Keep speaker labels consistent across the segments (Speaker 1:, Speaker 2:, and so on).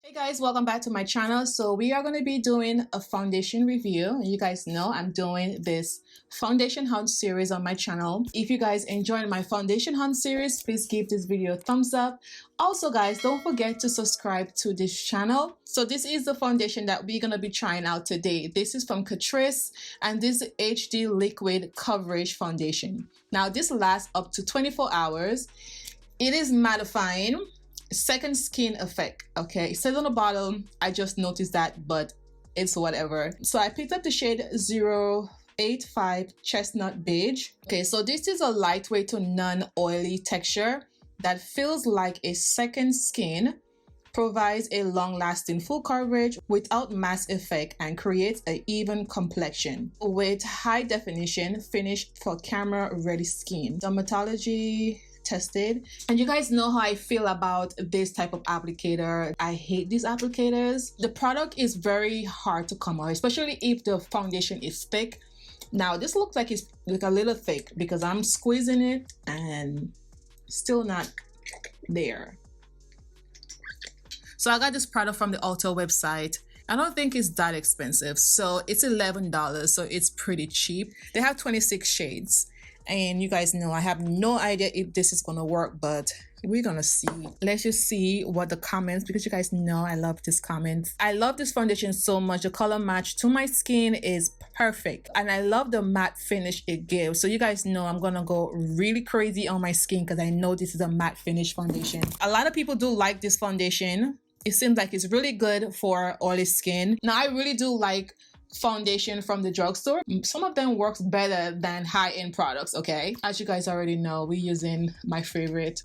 Speaker 1: Hey guys, welcome back to my channel. So we are going to be doing a foundation review. You guys know I'm doing this foundation hunt series on my channel. If you guys enjoyed my foundation hunt series, please give this video a thumbs up. Also guys, don't forget to subscribe to this channel. So this is the foundation that we're going to be trying out today. This is from Catrice and this is HD liquid coverage foundation. Now this lasts up to 24 hours. It is mattifying. Second skin effect. Okay, it says on the bottle, I just noticed that, but it's whatever. So I picked up the shade 085 Chestnut Beige. Okay, so this is a lightweight to non-oily texture that feels like a second skin, provides a long-lasting full coverage without mass effect, and creates an even complexion with high definition finish for camera ready skin. Dermatology tested, and you guys know how I feel about this type of applicator. I hate these applicators. The product is very hard to come out, especially if the foundation is thick. Now this looks like it's like a little thick because I'm squeezing it and still not there. So I got this product from the Ulta website. I don't think it's that expensive, so it's $11, so it's pretty cheap. They have 26 shades. And you guys know I have no idea if this is gonna work, but we're gonna see. Let's just see what the comments, because you guys know I love these comments. I love this foundation so much. The color match to my skin is perfect, and I love the matte finish it gives. So you guys know I'm gonna go really crazy on my skin because I know this is a matte finish foundation. A lot of people do like this foundation. It seems like it's really good for oily skin. Now I really do like foundation from the drugstore. Some of them works better than high-end products. Okay, as you guys already know, we're using my favorite.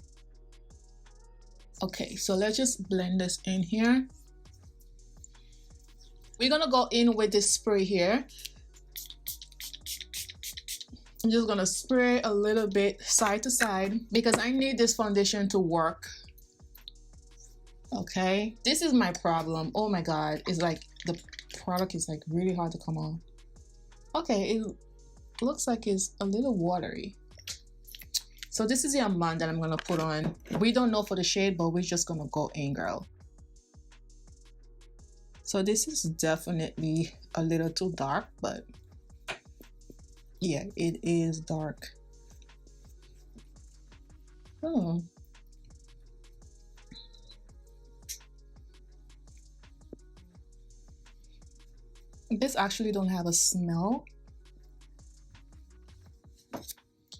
Speaker 1: Okay, so let's just blend this in here. We're gonna go in with this spray here. I'm just gonna spray a little bit side to side because I need this foundation to work. Okay, this is my problem. Oh my god, it's like the product is like really hard to come on. Okay, it looks like it's a little watery. So this is the amount that I'm gonna put on. We don't know for the shade, but we're just gonna go in, girl. So this is definitely a little too dark, but yeah, it is dark. Oh. This actually don't have a smell.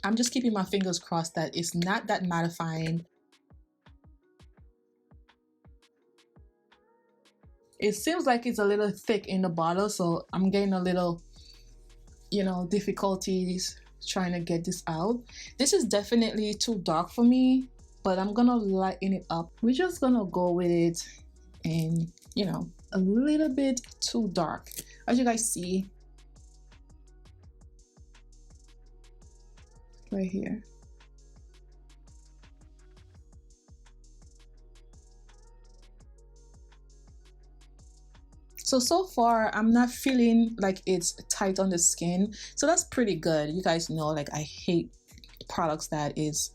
Speaker 1: I'm just keeping my fingers crossed that it's not that mattifying. It seems like it's a little thick in the bottle, so I'm getting a little, you know, difficulties trying to get this out. This is definitely too dark for me, but I'm gonna lighten it up. We're just gonna go with it, and you know, a little bit too dark. As you guys see right here. So far I'm not feeling like it's tight on the skin, so that's pretty good. You guys know like I hate products that is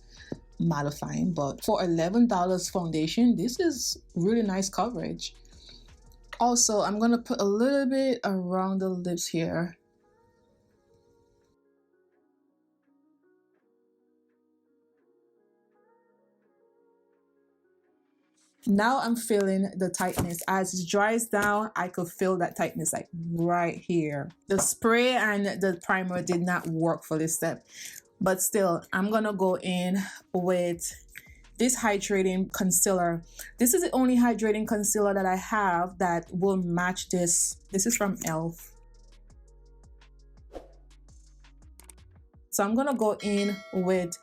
Speaker 1: mattifying, but for $11 foundation, this is really nice coverage. Also, I'm gonna put a little bit around the lips here. Now I'm feeling the tightness. As it dries down, I could feel that tightness like right here. The spray and the primer did not work for this step, but still, I'm gonna go in with this hydrating concealer. This is the only hydrating concealer that I have that will match this. This is from e.l.f. So I'm gonna go in with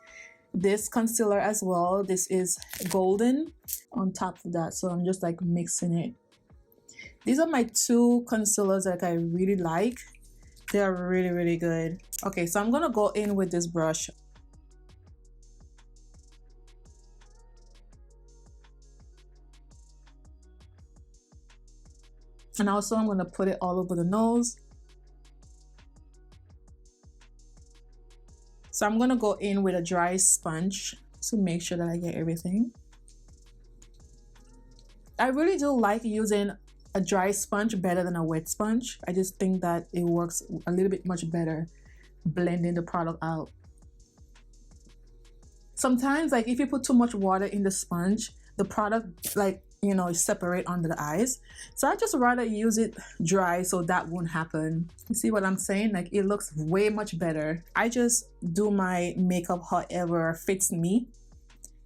Speaker 1: this concealer as well. This is golden on top of that, so I'm just like mixing it. These are my two concealers that I really like. They're really good. Okay, so I'm gonna go in with this brush. And also I'm going to put it all over the nose. So I'm going to go in with a dry sponge to make sure that I get everything. I really do like using a dry sponge better than a wet sponge. I just think that it works a little bit much better blending the product out. Sometimes, like, if you put too much water in the sponge, the product, like, you know, separate under the eyes. So I just rather use it dry so that won't happen. You see what I'm saying? Like, it looks way much better. I just do my makeup however fits me.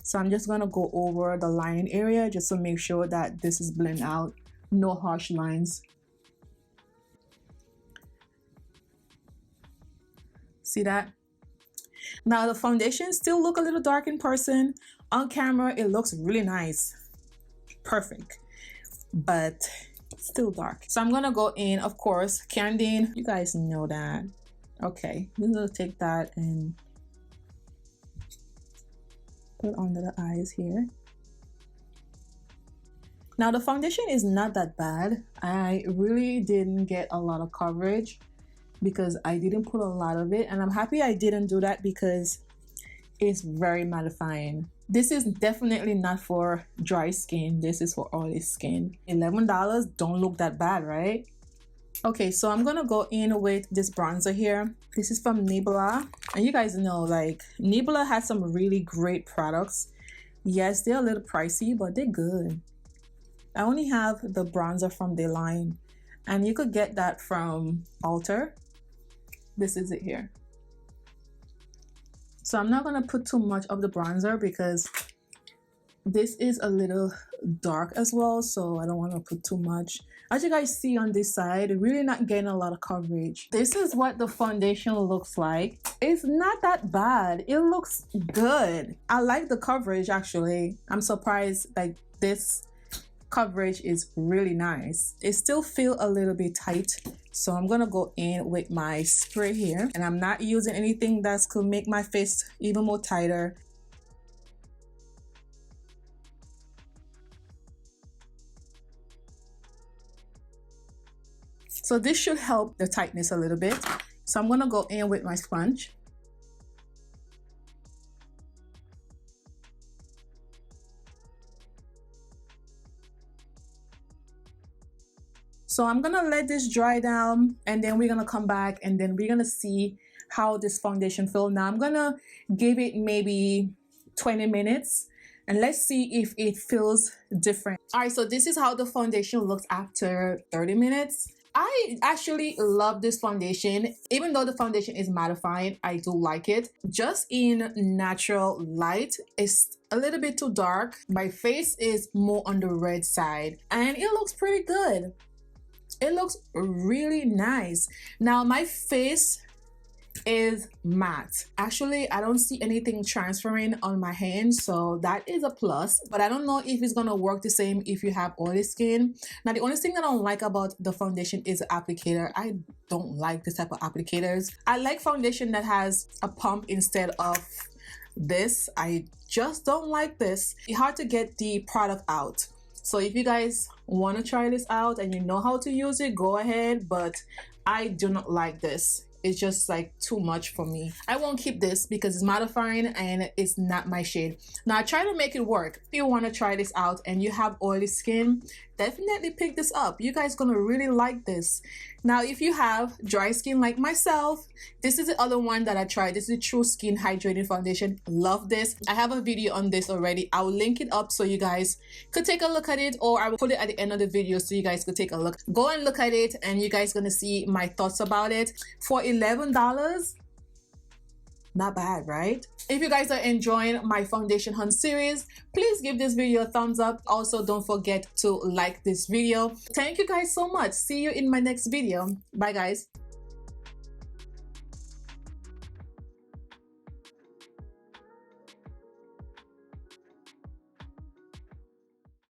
Speaker 1: So I'm just gonna go over the lining area just to make sure that this is blended out. No harsh lines. See that? Now the foundation still look a little dark in person. On camera, it looks really nice. Perfect. But still dark. So I'm gonna go in, of course, Candine. You guys know that. Okay, I'm gonna take that and put under the eyes here. Now the foundation is not that bad. I really didn't get a lot of coverage because I didn't put a lot of it, and I'm happy I didn't do that because it's very mattifying. This is definitely not for dry skin. This is for oily skin. $11 don't look that bad, right? Okay, so I'm gonna go in with this bronzer here. This is from Nebula, and you guys know, like, Nebula has some really great products. Yes, they're a little pricey, but they're good. I only have the bronzer from their line, and you could get that from Ulta. This is it here. So I'm not gonna put too much of the bronzer because this is a little dark as well, so I don't want to put too much. As you guys see on this side, really not getting a lot of coverage. This is what the foundation looks like. It's not that bad. It looks good. I like the coverage actually. I'm surprised, like, this coverage is really nice. It still feels a little bit tight, so I'm gonna go in with my spray here, and I'm not using anything that could make my face even more tighter. So this should help the tightness a little bit. So I'm gonna go in with my sponge. So I'm gonna let this dry down, and then we're gonna come back, and then we're gonna see how this foundation feels. Now I'm gonna give it maybe 20 minutes, and let's see if it feels different. All right, so this is how the foundation looks after 30 minutes. I actually love this foundation. Even though the foundation is mattifying, I do like it. Just in natural light, it's a little bit too dark. My face is more on the red side, and it looks pretty good. It looks really nice. Now my face is matte. Actually, I don't see anything transferring on my hands, so that is a plus. But I don't know if it's gonna work the same if you have oily skin. Now the only thing I don't like about the foundation is the applicator. I don't like this type of applicators. I like foundation that has a pump instead of this. I just don't like this. It's hard to get the product out. So if you guys want to try this out and you know how to use it, go ahead, but I do not like this. It's just like too much for me. I won't keep this because it's mattifying and it's not my shade. Now I try to make it work. If you want to try this out and you have oily skin, definitely pick this up. You guys gonna really like this. Now if you have dry skin like myself, this is the other one that I tried. This is the True Skin Hydrating Foundation. Love this. I have a video on this already. I will link it up so you guys could take a look at it, or I will put it at the end of the video so you guys could take a look. Go and look at it and you guys gonna see my thoughts about it. For $11, not bad, right? If you guys are enjoying my foundation hunt series, please give this video a thumbs up. Also, don't forget to like this video. Thank you guys so much. See you in my next video. Bye guys.